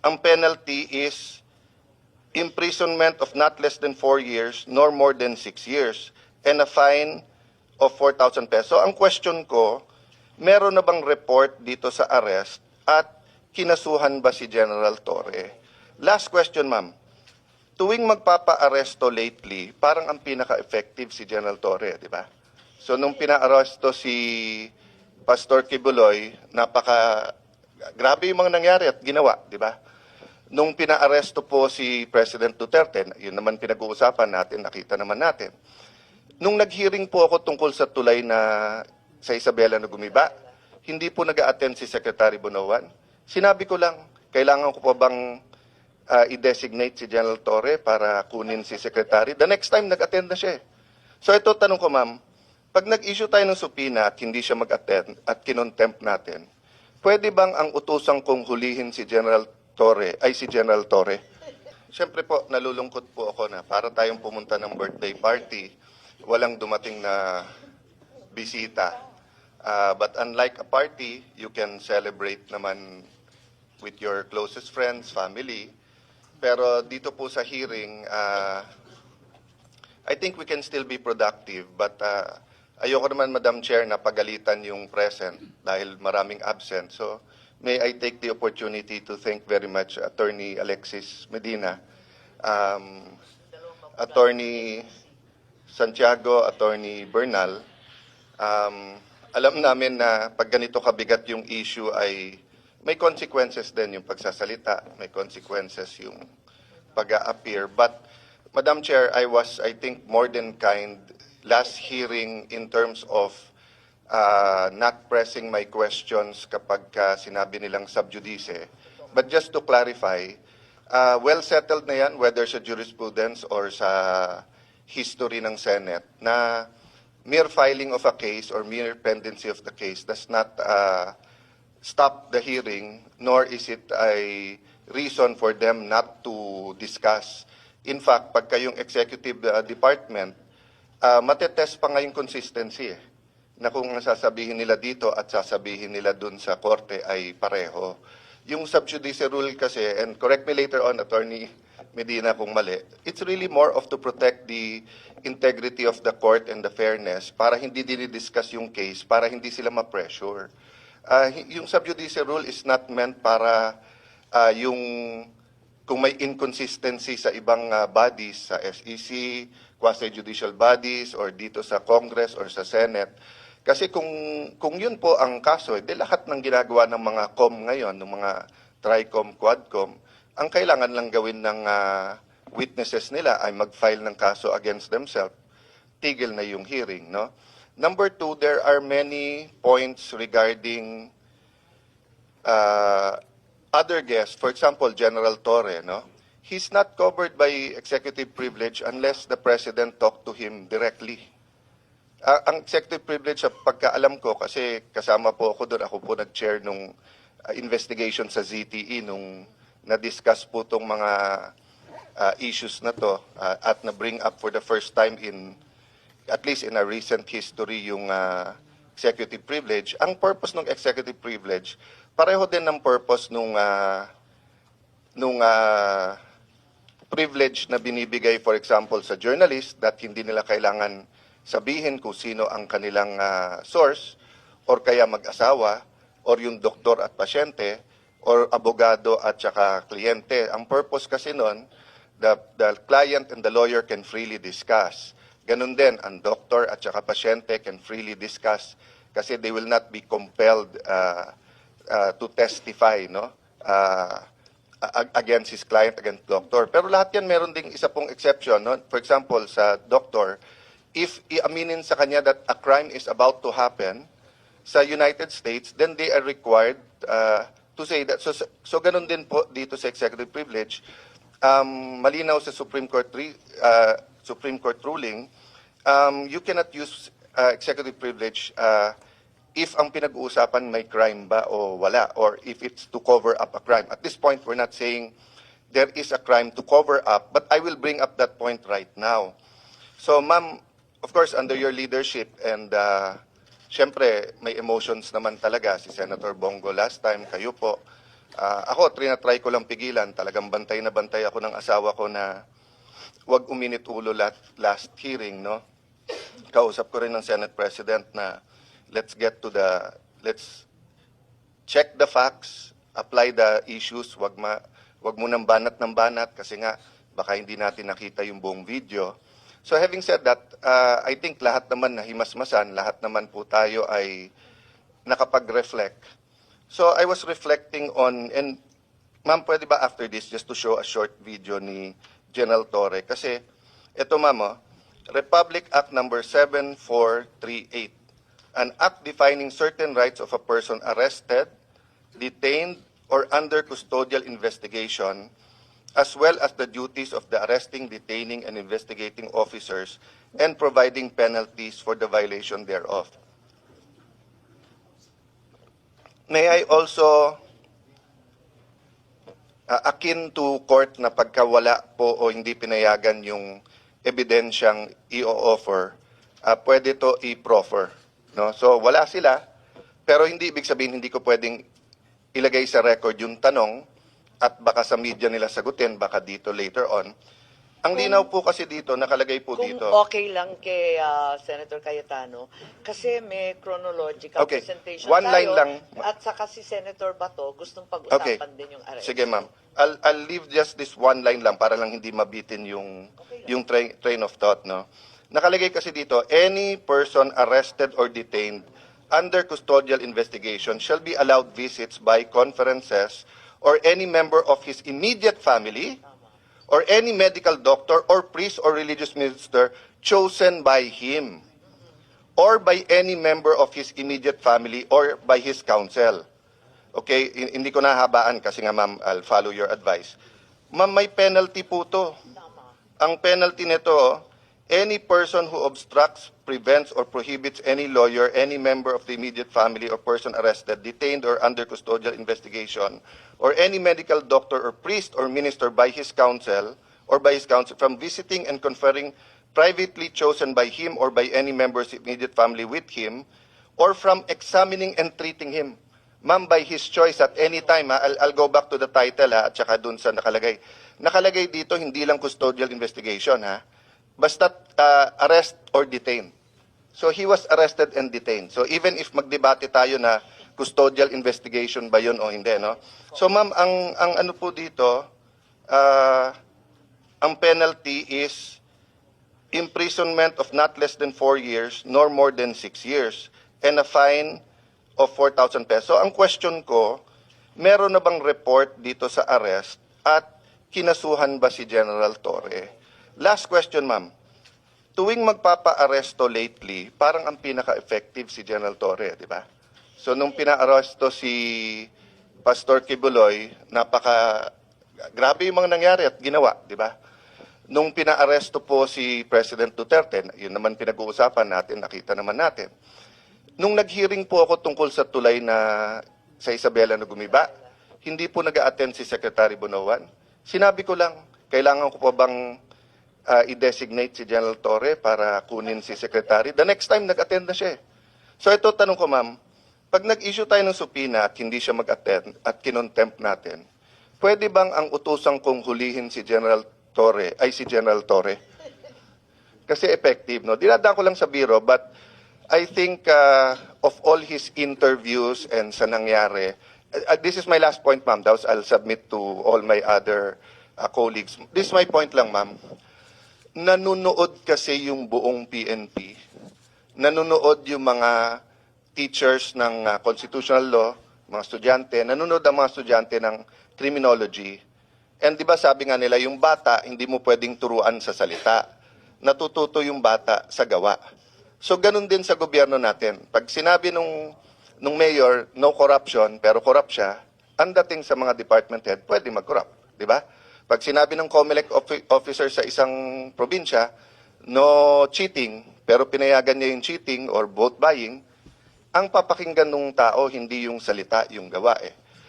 ang penalty is imprisonment of not less than 4 years nor more than 6 years and a fine of 4,000 pesos. So ang question ko, meron na bang report dito sa arrest at kinasuhan ba si General Torre? Last question, ma'am. Tuwing magpapa-aresto lately, parang ang pinaka-effective si General Torre, di ba? So nung pina-aresto si Pastor Kibuloy, grabe yung mga nangyari at ginawa, di ba? Nung pina-aresto po si President Duterte, yun naman pinag-uusapan natin, nakita naman natin. Nung nag-hearing po ako tungkol sa tulay na sa Isabela na gumiba, hindi po nag-a-attend si Secretary Bonoan. Sinabi ko lang, kailangan ko pa bang i-designate si General Torre para kunin si Secretary? The next time, nag-attend na siya. So ito, tanong ko ma'am, pag nag-issue tayo ng subpoena at hindi siya mag-attend at kinontempt natin, pwede bang ang utusang kong hulihin si General Torre, ay si General Torre? Siyempre po, nalulungkot po ako na para tayong pumunta ng birthday party, walang dumating na bisita. But unlike a party, you can celebrate naman with your closest friends, family. Pero dito po sa hearing, I think we can still be productive. But ayoko naman, Madam Chair, na pagalitan yung present dahil maraming absent. So may I take the opportunity to thank very much Attorney Alexis Medina, Attorney Santiago, Attorney Bernal. Alam namin na pag ganito kabigat yung issue ay may consequences din yung pagsasalita, may consequences yung pag-a-appear. But Madam Chair, I was, I think, more than kind last hearing in terms of not pressing my questions kapag sinabi nilang sub judice. But just to clarify, well settled na yan, whether sa jurisprudence or sa history ng Senate, na mere filing of a case or mere pendency of the case does not stop the hearing, nor is it a reason for them not to discuss. In fact, pagka yung executive department, matetest pa nga yung consistency na kung sasabihin nila dito at sasabihin nila dun sa korte ay pareho. Yung sub judice rule kasi, and correct me later on, Attorney Medina, kung mali, it's really more of to protect the integrity of the court and the fairness para hindi dinidiscuss yung case, para hindi sila ma-pressure. Yung sub judice rule is not meant para yung kung may inconsistency sa ibang bodies, sa SEC, quasi-judicial bodies, or dito sa Congress or sa Senate. Kasi kung yun po ang kaso, di lahat ng ginagawa ng mga COM ngayon, ng mga TRICOM, QUADCOM, ang kailangan lang gawin ng witnesses nila ay mag-file ng kaso against themselves. Tigil na yung hearing, no? Number two, there are many points regarding other guests. For example, General Torre, no? He's not covered by executive privilege unless the President talked to him directly. Ang executive privilege, pagkaalam ko, kasi kasama po ako doon, ako po nag-chair nung investigation sa ZTE nung na-discuss po itong mga issues na to at na-bring up for the first time in, at least in a recent history, yung executive privilege. Ang purpose ng executive privilege, pareho din ng purpose nung privilege na binibigay, for example, sa journalist, that hindi nila kailangan sabihin kung sino ang kanilang source, or kaya mag-asawa, or yung doktor at pasyente, or abogado at saka kliyente. Ang purpose kasi nun, the client and the lawyer can freely discuss. Ganun din, ang doctor at saka pasyente can freely discuss kasi they will not be compelled to testify, no? Against his client, against doctor. Pero lahat yan meron ding isa pong exception, no? For example, sa doctor, if iaminin sa kanya that a crime is about to happen sa United States, then they are required to say that. So ganun din po dito sa executive privilege. Malinaw sa Supreme Court ruling, you cannot use executive privilege if ang pinag-uusapan may crime ba o wala, or if it's to cover up a crime. At this point, we're not saying there is a crime to cover up, but I will bring up that point right now. So, ma'am, of course, under your leadership, and syempre, may emotions naman talaga si Senator Bongo last time, kayo po, Ako, trinatry ko lang pigilan. Talagang bantay na bantay ako ng asawa ko na wag uminit ulo last hearing, no? Kausap ko rin ng Senate President na let's check the facts, apply the issues, wag mo nang banat ng banat kasi nga baka hindi natin nakita yung buong video. So having said that, I think lahat naman na himasmasan, lahat naman po tayo ay nakapag-reflect. So I was reflecting on, and ma'am, pwede ba after this just to show a short video ni General Torre? Kasi ito ma'am, Republic Act number 7438, an act defining certain rights of a person arrested, detained, or under custodial investigation, as well as the duties of the arresting, detaining, and investigating officers, and providing penalties for the violation thereof. May I also, akin to court na pagkawala po o hindi pinayagan yung ebidensyang i-offer, pwede to i-proffer. No? So wala sila, pero hindi ibig sabihin hindi ko pwedeng ilagay sa record yung tanong at baka sa media nila sagutin, baka dito later on. Ang linaw po kasi dito, nakalagay po dito. Kung okay lang kay Senator Cayetano, kasi may chronological Okay, presentation one tayo, line lang. at saka si Senator Bato gustong pag-usapan din yung arrest. Sige ma'am. I'll leave just this one line lang para lang hindi mabitin yung train of thought, no. Nakalagay kasi dito, any person arrested or detained under custodial investigation shall be allowed visits by conferences or any member of his immediate family or any medical doctor or priest or religious minister chosen by him or by any member of his immediate family or by his counsel. Okay, hindi ko nahabaan kasi nga ma'am, I'll follow your advice. Ma'am, may penalty po to. Ang penalty nito, any person who obstructs, prevents, or prohibits any lawyer, any member of the immediate family or person arrested, detained, or under custodial investigation, or any medical doctor or priest or minister by his counsel from visiting and conferring privately chosen by him or by any member's immediate family with him, or from examining and treating him. Ma'am, by his choice at any time, I'll go back to the title at saka dun sa nakalagay. Nakalagay dito, hindi lang custodial investigation basta arrest or detain. So he was arrested and detained. So even if magdebate tayo na custodial investigation ba yun o hindi, no? So ma'am, ang ano po dito, ang penalty is imprisonment of not less than 4 years nor more than 6 years and a fine of 4,000 pesos. So ang question ko, meron na bang report dito sa arrest at kinasuhan ba si General Torre? Last question, ma'am. Tuwing magpapa-aresto lately, parang ang pinaka-effective si General Torre, di ba? So, nung pina-aresto si Pastor Kibuloy, grabe yung mga nangyari at ginawa, di ba? Nung pina-aresto po si President Duterte, yun naman pinag-uusapan natin, nakita naman natin. Nung nag-hearing po ako tungkol sa tulay sa Isabela na gumiba, hindi po nag-a-attend si Secretary Bonoan. Sinabi ko lang, kailangan ko pa bang i-designate si General Torre para kunin si Secretary? The next time, nag-attend na siya. So ito, tanong ko ma'am, pag nag-issue tayo ng subpoena at hindi siya mag-attend at kinontempt natin, pwede bang ang utusang kong hulihin si General Torre ay si General Torre? Kasi effective, no? Dinadaan ko lang sa biro, but I think of all his interviews and sa nangyari, this is my last point, ma'am. I'll submit to all my other colleagues. This is my point lang, ma'am. Nanunood kasi yung buong PNP. Nanunood yung mga teachers ng constitutional law, mga estudyante. Nanunood ang mga estudyante ng criminology. And di ba sabi nga nila, yung bata, hindi mo pwedeng turuan sa salita. Natututo yung bata sa gawa. So ganun din sa gobyerno natin. Pag sinabi nung mayor, no corruption, pero corrupt siya, ang dating sa mga department head, pwede mag-corrupt. Di ba? Pag sinabi ng COMELEC officer sa isang probinsya, no cheating, pero pinayagan niya yung cheating or vote buying, ang papakinggan ng tao hindi yung salita, yung gawa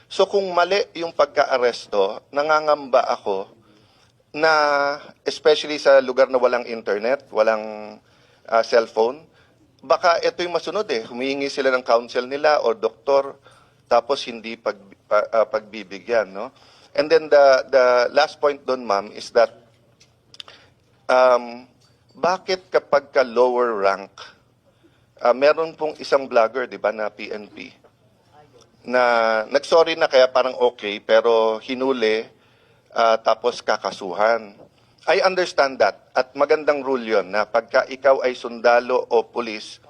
So kung mali yung pagka-aresto, nangangamba ako na especially sa lugar na walang internet, walang cellphone, baka ito yung masunod humihingi sila ng counsel nila o doktor, tapos hindi pagbibigyan, no? And then the last point doon, ma'am, is that bakit kapag ka lower rank, meron pong isang vlogger, di ba, na PNP, na nagsorry na kaya parang okay, pero hinuli, tapos kakasuhan. I understand that, at magandang rule yon na pagka ikaw ay sundalo o pulis,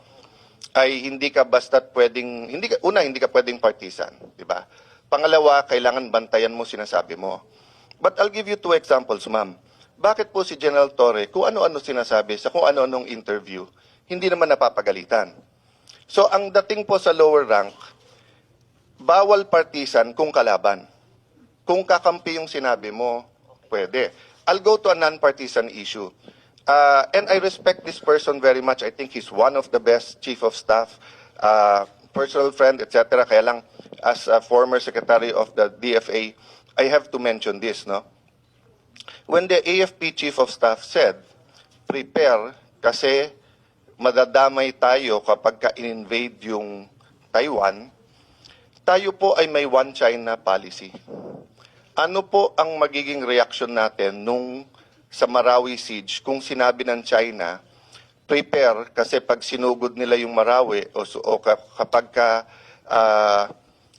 ay hindi ka basta pwedeng, hindi ka pwedeng partisan, di ba? Pangalawa, kailangan bantayan mo sinasabi mo. But I'll give you 2 examples, ma'am. Bakit po si General Torre, kung ano-ano sinasabi sa kung ano-anong interview, hindi naman napapagalitan? So, ang dating po sa lower rank, bawal partisan kung kalaban. Kung kakampi yung sinabi mo, pwede. I'll go to a non-partisan issue. And I respect this person very much. I think he's one of the best chief of staff, personal friend, etc. Kaya lang, as a former secretary of the DFA, I have to mention this, no? When the AFP chief of staff said, prepare kasi madadamay tayo kapag ka-invade yung Taiwan, tayo po ay may one China policy. Ano po ang magiging reaction natin nung sa Marawi siege kung sinabi ng China, prepare kasi pag sinugod nila yung Marawi o kapag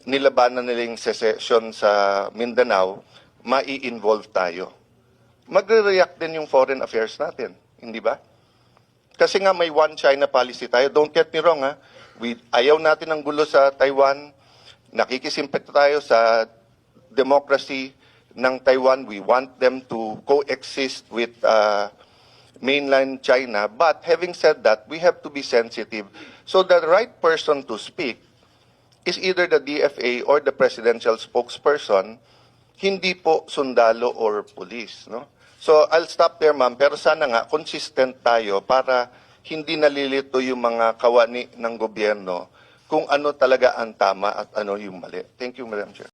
nilabanan nila yung secession sa Mindanao, mai-involve tayo. Magre-react din yung foreign affairs natin, hindi ba? Kasi nga may one China policy tayo. Don't get me wrong, ha? Ayaw natin ng gulo sa Taiwan. Nakikisimpet tayo sa democracy ng Taiwan. We want them to coexist with mainland China. But having said that, we have to be sensitive. So the right person to speak is either the DFA or the presidential spokesperson, hindi po sundalo or police, no? So I'll stop there, ma'am, pero sana nga consistent tayo para hindi nalilito yung mga kawani ng gobyerno kung ano talaga ang tama at ano yung mali. Thank you, Madam Chair.